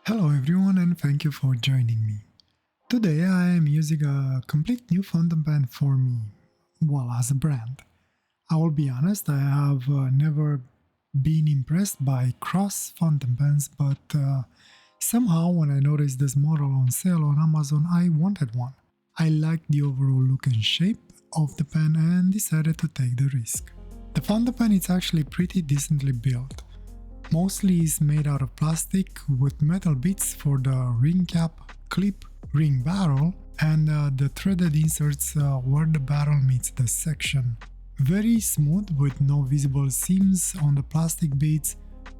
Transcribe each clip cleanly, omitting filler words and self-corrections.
Hello everyone and thank you for joining me. Today I am using a complete new fountain pen for me, well, as a brand. I will be honest, I have never been impressed by cross fountain pens, but somehow when I noticed this model on sale on Amazon, I wanted one. I liked the overall look and shape of the pen and decided to take the risk. The fountain pen is actually pretty decently built. Mostly is made out of plastic with metal bits for the ring cap, clip, ring barrel, and the threaded inserts where the barrel meets the section. Very smooth with no visible seams on the plastic bits,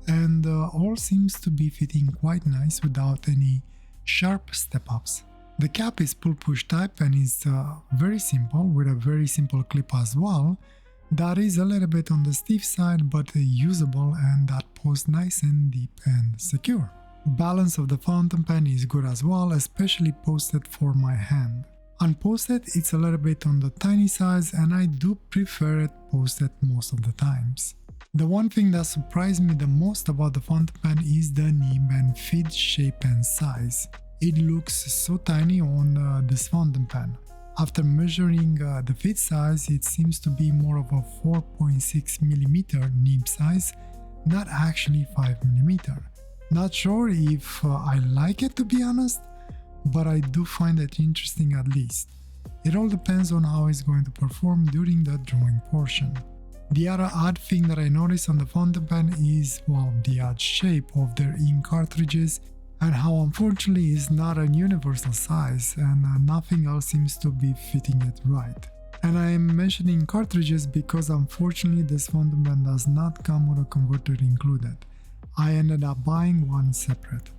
and all seems to be fitting quite nice without any sharp step-ups. The cap is pull-push type and is very simple with a very simple clip as well. That is a little bit on the stiff side but usable, and that posts nice and deep and secure. Balance of the fountain pen is good as well, especially posted for my hand. Unposted it's a little bit on the tiny size and I do prefer it posted most of the times. The one thing that surprised me the most about the fountain pen is the nib and feed shape and size. It looks so tiny on this fountain pen. After measuring the feed size, it seems to be more of a 4.6mm nib size, not actually 5mm. Not sure if I like it, to be honest, but I do find it interesting at least. It all depends on how it's going to perform during the drawing portion. The other odd thing that I noticed on the fountain pen is, well, the odd shape of their ink cartridges, and how unfortunately it's not a universal size and nothing else seems to be fitting it right. And I am mentioning cartridges because unfortunately this fountain pen does not come with a converter included. I ended up buying one separate.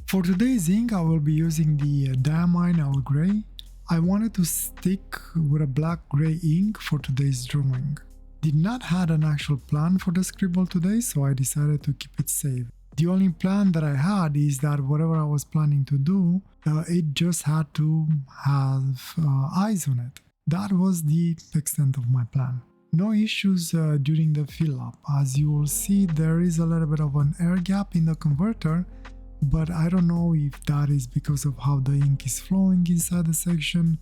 For today's ink I will be using the Diamine Earl Grey. I wanted to stick with a black-grey ink for today's drawing. Did not have an actual plan for the Scribble today, so I decided to keep it safe. The only plan that I had is that whatever I was planning to do, it just had to have eyes on it. That was the extent of my plan. No issues during the fill up. As you will see, there is a little bit of an air gap in the converter, but I don't know if that is because of how the ink is flowing inside the section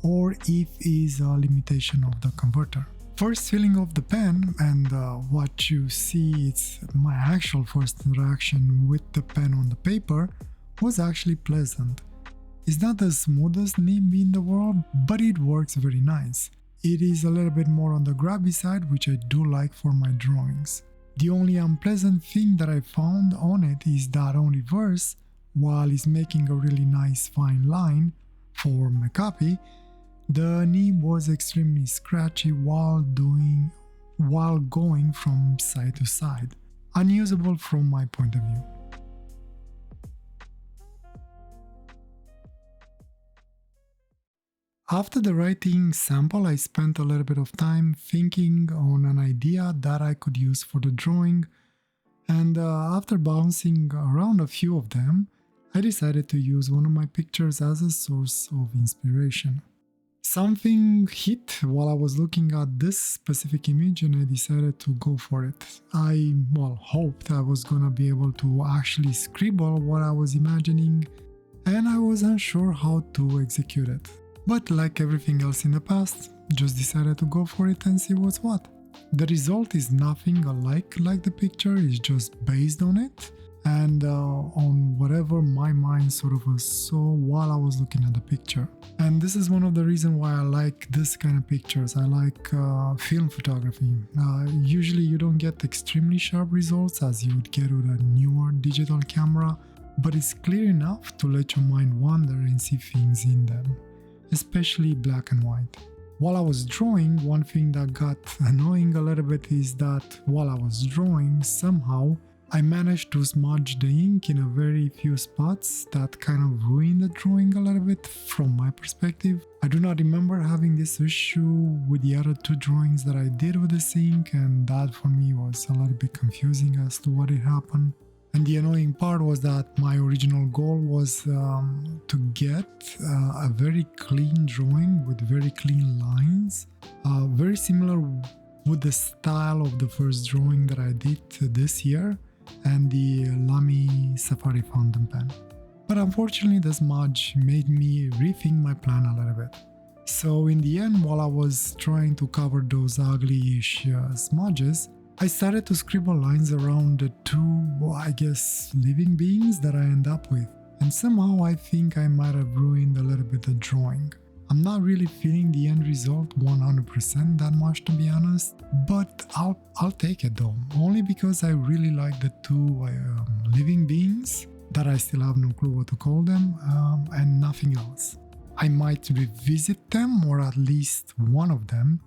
or if it is a limitation of the converter. First filling of the pen, and what you see, it's my actual first interaction with the pen on the paper, was actually pleasant. It's not the smoothest nib in the world, but it works very nice. It is a little bit more on the grabby side, which I do like for my drawings. The only unpleasant thing that I found on it is that on reverse, while it's making a really nice fine line for my copy, the nib was extremely scratchy while going from side to side. Unusable from my point of view. After the writing sample, I spent a little bit of time thinking on an idea that I could use for the drawing, and after bouncing around a few of them, I decided to use one of my pictures as a source of inspiration. Something hit while I was looking at this specific image and I decided to go for it. I, hoped I was gonna be able to actually scribble what I was imagining, and I was unsure how to execute it. But like everything else in the past, just decided to go for it and see what's what. The result is nothing alike like the picture, it's just based on it and on whatever my mind sort of saw while I was looking at the picture. And this is one of the reasons why I like this kind of pictures. I like film photography. Usually you don't get extremely sharp results as you would get with a newer digital camera, but it's clear enough to let your mind wander and see things in them, especially black and white. While I was drawing, one thing that got annoying a little bit is that while I was drawing, somehow I managed to smudge the ink in a very few spots that kind of ruined the drawing a little bit from my perspective. I do not remember having this issue with the other two drawings that I did with this ink, and that for me was a little bit confusing as to what had happened. And the annoying part was that my original goal was to get a very clean drawing with very clean lines, very similar with the style of the first drawing that I did this year. and the Lamy Safari fountain pen. But unfortunately the smudge made me rethink my plan a little bit. So in the end, while I was trying to cover those ugly-ish smudges, I started to scribble lines around the two, I guess, living beings that I end up with. And somehow I think I might have ruined a little bit the drawing. I'm not really feeling the end result 100% that much, to be honest, but I'll take it though, only because I really like the two living beings that I still have no clue what to call them, and nothing else. I might revisit them, or at least one of them,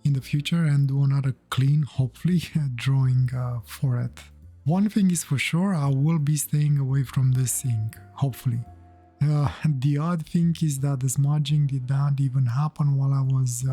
in the future and do another clean, hopefully, drawing for it. One thing is for sure, I will be staying away from this ink, hopefully. The odd thing is that the smudging did not even happen while I was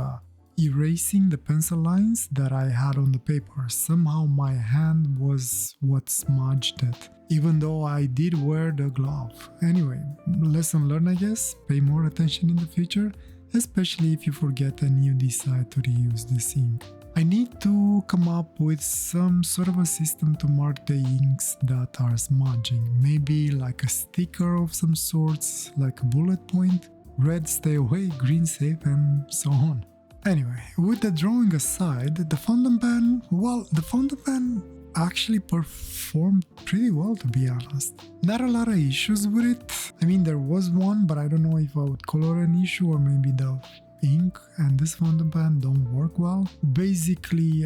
erasing the pencil lines that I had on the paper. Somehow my hand was what smudged it, even though I did wear the glove. Anyway, lesson learned, I guess. Pay more attention in the future, especially if you forget and you decide to reuse this ink. I need to come up with some sort of a system to mark the inks that are smudging. Maybe like a sticker of some sorts, like a bullet point. Red stay away, green safe, and so on. Anyway, with the drawing aside, the fountain pen actually performed pretty well, to be honest. Not a lot of issues with it. I mean, there was one, but I don't know if I would call it an issue, or maybe the ink and this fountain pen don't work well. Basically,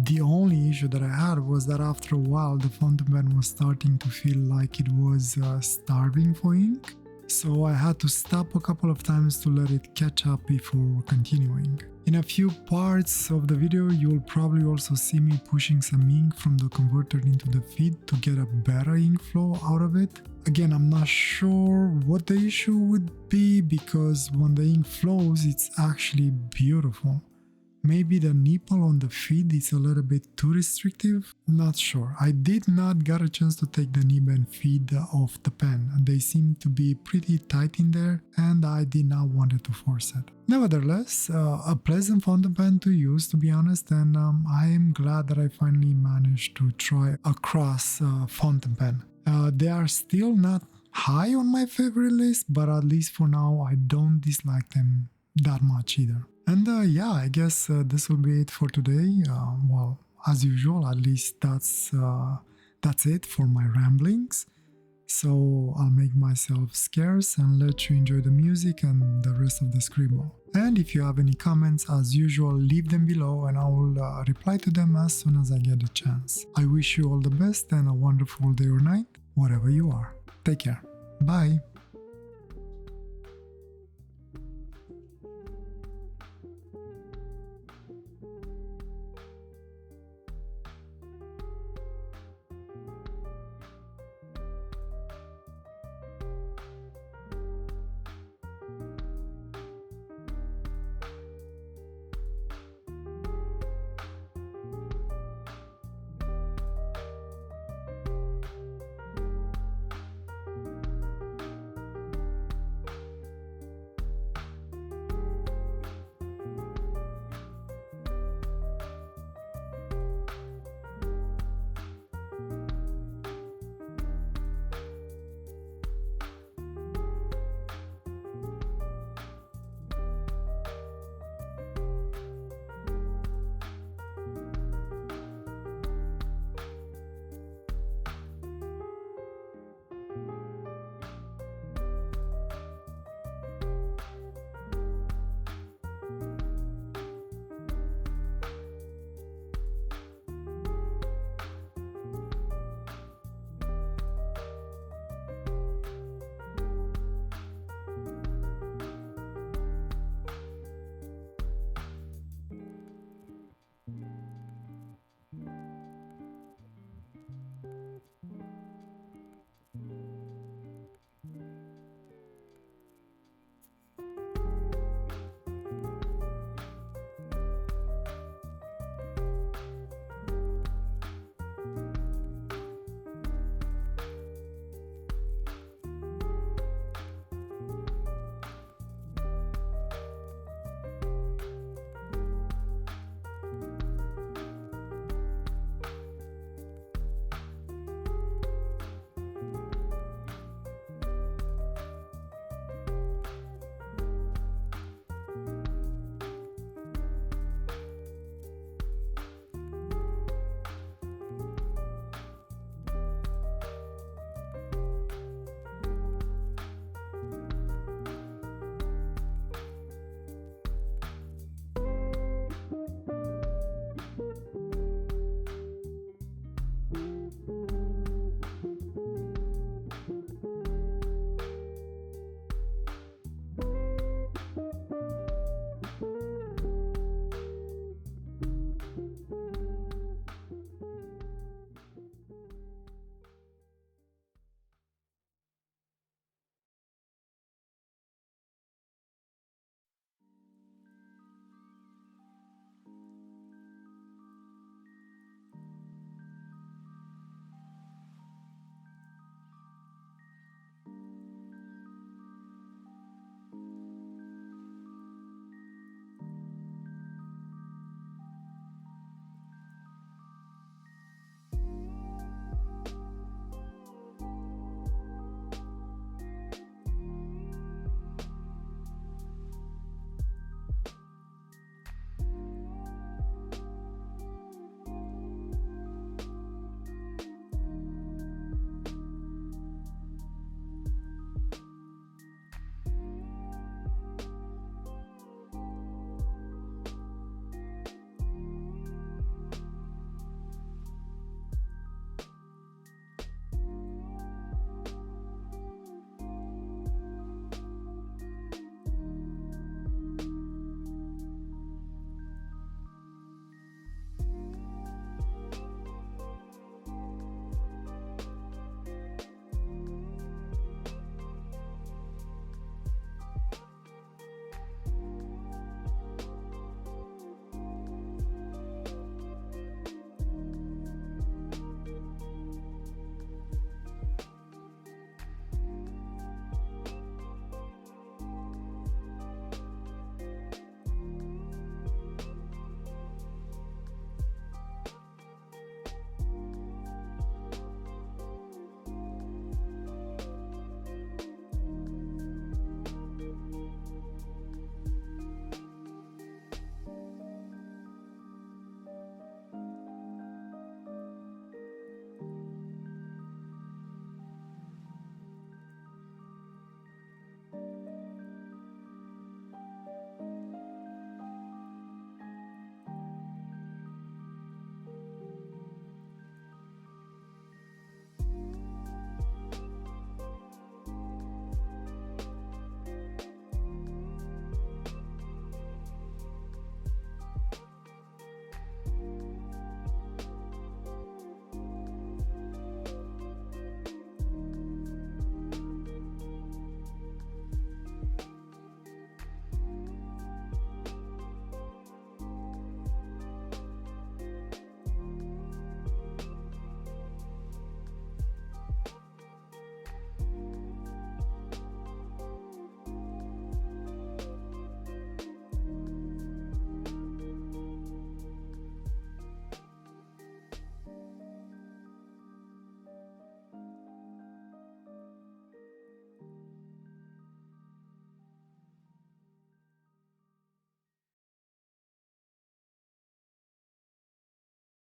the only issue that I had was that after a while the fountain pen was starting to feel like it was starving for ink. So I had to stop a couple of times to let it catch up before continuing. In a few parts of the video, you'll probably also see me pushing some ink from the converter into the feed to get a better ink flow out of it. Again, I'm not sure what the issue would be, because when the ink flows, it's actually beautiful. Maybe the nipple on the feed is a little bit too restrictive? Not sure. I did not get a chance to take the nib and feed off the pen. They seem to be pretty tight in there, and I did not want it to force it. Nevertheless, a pleasant fountain pen to use, to be honest, and I am glad that I finally managed to try a cross fountain pen. They are still not high on my favorite list, but at least for now I don't dislike them that much either. And yeah, I guess this will be it for today. Well, as usual, at least that's it for my ramblings. So I'll make myself scarce and let you enjoy the music and the rest of the scribble. And if you have any comments, as usual, leave them below and I will reply to them as soon as I get a chance. I wish you all the best and a wonderful day or night, wherever you are. Take care. Bye.